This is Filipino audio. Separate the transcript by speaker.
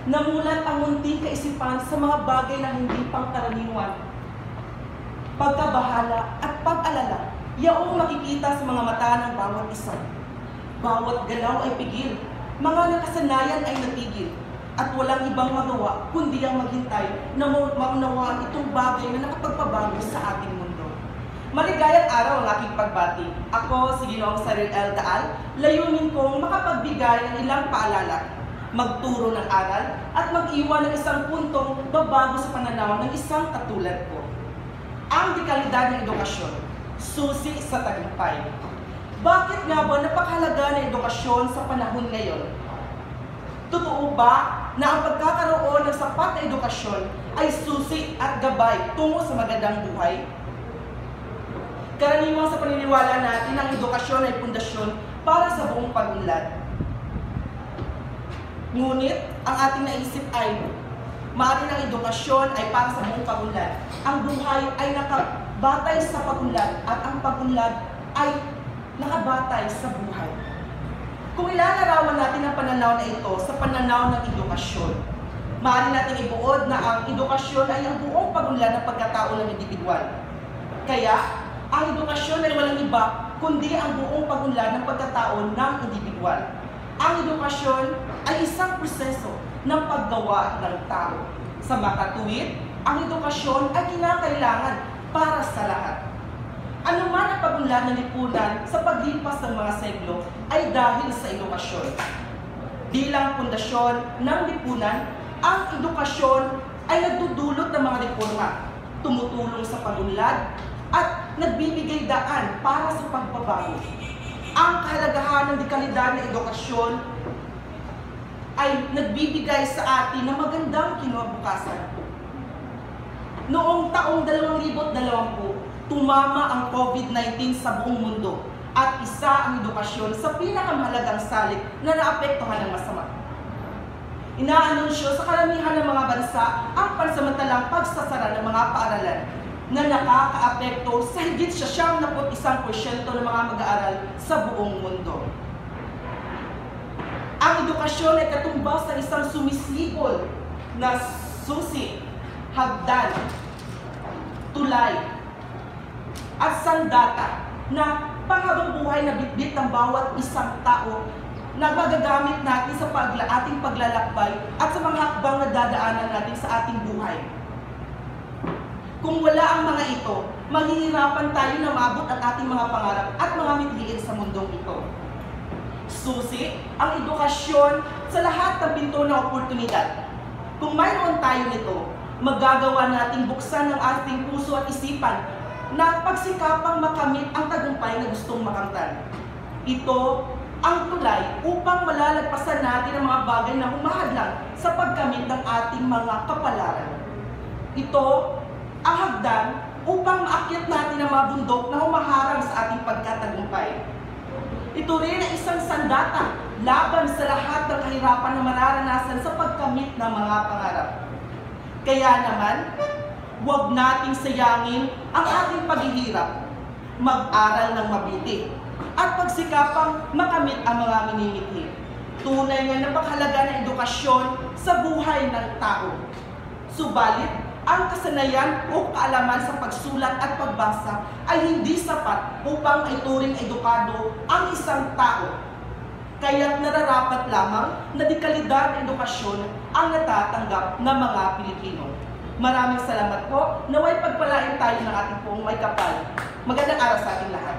Speaker 1: Namulat ang munting kaisipan sa mga bagay na hindi pangkaraniwan. Pagkabahala at pag-alala, yaong makikita sa mga mata ng bawat isa. Bawat galaw ay pigil, mga nakasanayan ay natigil, at walang ibang magawa kundi ang maghintay na maunawaan itong bagay na nakapagpabago sa ating mundo. Maligayang araw ang aking pagbati. Ako, si Ginoong Saril L. Taal, layunin kong makapagbigay ng ilang paalala, magturo ng aral, at mag-iwan ng isang puntong babago sa pananaw ng isang katulad ko. Ang dekalidad ng edukasyon, susi sa tagumpay. Bakit nga ba napakahalaga ng edukasyon sa panahon ngayon? Totoo ba na ang pagkakaroon ng sapat na edukasyon ay susi at gabay tungo sa magandang buhay? Karaniwang sa paniniwala natin, ang edukasyon ay pundasyon para sa buong pag-unlad. Ngunit, ang ating naisip ay, maaaring ang edukasyon ay para sa buong pag-unlad. Ang buhay ay nakabatay sa pag-unlad at ang pag-unlad ay nakabatay sa buhay. Kung ilalarawan natin ang pananaw na ito sa pananaw ng edukasyon, maaari natin ibuod na ang edukasyon ay ang buong pag-unlad ng pagkatao ng individual. Kaya, ang edukasyon ay walang iba kundi ang buong pag-unlad ng pagkatao ng individual. Ang edukasyon ay isang proseso ng paggawa ng tao. Sa makatuwid, ang edukasyon ay kinakailangan para sa lahat. Ano man ang pag-unlad ng lipunan sa paglipas ng mga seglo ay dahil sa edukasyon. Bilang pundasyon ng lipunan, ang edukasyon ay nagdudulot ng mga reforma, tumutulong sa pag-unlad, at nagbibigay daan para sa pagbabago. Ang kahalagahan ng dekalidad ng edukasyon ay nagbibigay sa atin ng magandang kinabukasan. Noong taong 2020, tumama ang COVID-19 sa buong mundo at isa ang edukasyon sa pinakamahalagang salik na naapektuhan ng masama. Inaanunsyo sa karamihan ng mga bansa ang pansamantalang pagsasara ng mga paaralan na nakakaapekto sa higit sa 71% ng mga mag-aaral sa buong mundo. Ang edukasyon ay katumbas ng isang sumisipol na susi, hagdan, tulay, at sandata na panghabang buhay na bitbit ng bawat isang tao na magagamit natin sa ating paglalakbay at sa mga hakbang na dadaanan natin sa ating buhay. Kung wala ang mga ito, maghihirapan tayo na maabot ang ating mga pangarap at mga mithiin sa mundong ito. Susi ang edukasyon sa lahat ng pinto ng oportunidad. Kung mayroon tayo nito, magagawa nating buksan ang ating puso at isipan na pagsikapang makamit ang tagumpay na gustong makamtan. Ito ang tulay upang malalagpasan natin ang mga bagay na humahadlang sa pagkamit ng ating mga kapalaran. Ito ang hagdan upang maakyat natin ang mga bundok na humaharang sa ating pagkatagumpay. Ito rin ang isang sandata laban sa lahat ng kahirapan na mararanasan sa pagkamit ng mga pangarap. Kaya naman, huwag nating sayangin ang ating paghihirap, mag-aral ng mabuti, at pagsikapang makamit ang mga minimithi. Tunay nga napakahalaga ng edukasyon sa buhay ng tao. Subalit, ang kasanayan o kaalaman sa pagsulat at pagbasa ay hindi sapat upang ituring edukado ang isang tao. Kaya't nararapat lamang na dekalidad ng edukasyon ang natatanggap ng mga Pilipino. Maraming salamat po. Naway pagpalain tayo ng ating pong may kapal. Magandang araw sa ating lahat.